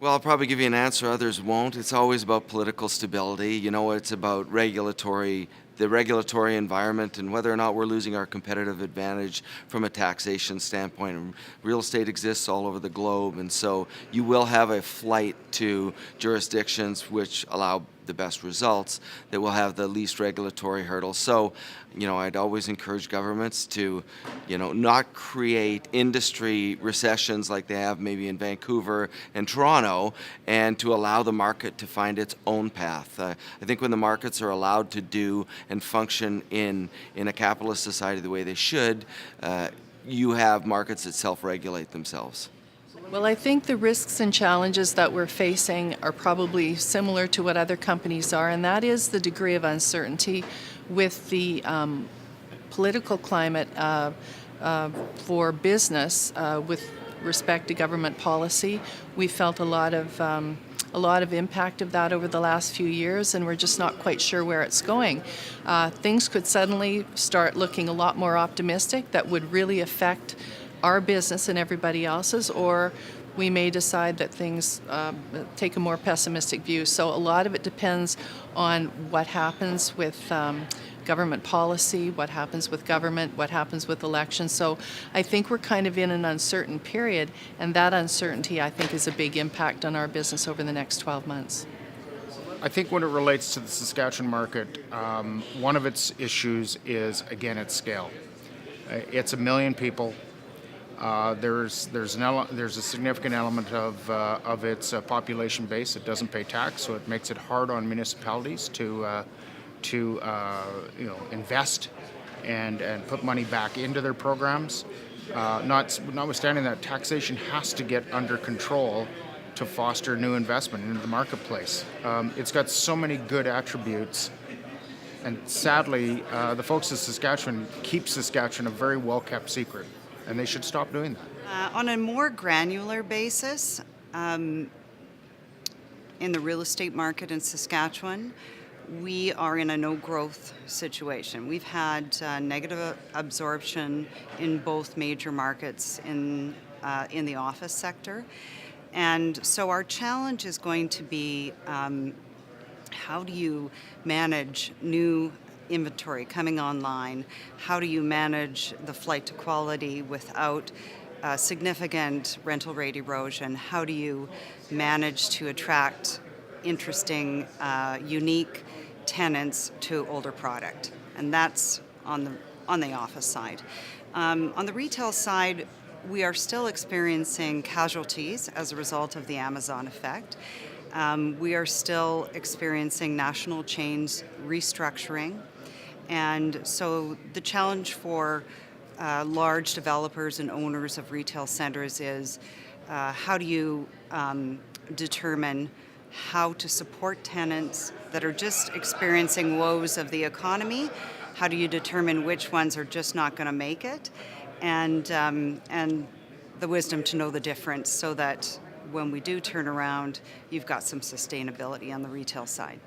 Well, I'll probably give you an answer others won't. It's always about political stability. It's about the regulatory environment and whether or not we're losing our competitive advantage from a taxation standpoint. And real estate exists all over the globe, and so you will have a flight to jurisdictions which allow the best results that will have the least regulatory hurdles. So, I'd always encourage governments to, not create industry recessions like they have maybe in Vancouver and Toronto, and to allow the market to find its own path. I think when the markets are allowed to do and function in a capitalist society the way they should, you have markets that self-regulate themselves. Well, I think the risks and challenges that we're facing are probably similar to what other companies are, and that is the degree of uncertainty with the political climate for business with respect to government policy. We felt a lot of impact of that over the last few years, and we're just not quite sure where it's going. Things could suddenly start looking a lot more optimistic that would really affect our business and everybody else's, or we may decide that things take a more pessimistic view. So a lot of it depends on what happens with government policy, what happens with government, what happens with elections. So I think we're kind of in an uncertain period, and that uncertainty, I think, is a big impact on our business over the next 12 months. I think when it relates to the Saskatchewan market, one of its issues is, again, its scale. It's 1 million people. There's a significant element of its population base that doesn't pay tax, so it makes it hard on municipalities to invest and put money back into their programs. Notwithstanding that, taxation has to get under control to foster new investment into the marketplace. It's got so many good attributes, and sadly, the folks of Saskatchewan keep Saskatchewan a very well-kept secret, and they should stop doing that. On a more granular basis, in the real estate market in Saskatchewan, we are in a no-growth situation. We've had negative absorption in both major markets in the office sector. And so our challenge is going to be how do you manage new inventory coming online? How do you manage the flight to quality without significant rental rate erosion? How do you manage to attract interesting, unique tenants to older product? And that's on the office side. On the retail side, we are still experiencing casualties as a result of the Amazon effect. We are still experiencing national chains restructuring. And so the challenge for large developers and owners of retail centers is how do you determine how to support tenants that are just experiencing woes of the economy? How do you determine which ones are just not going to make it? And the wisdom to know the difference so that when we do turn around, you've got some sustainability on the retail side.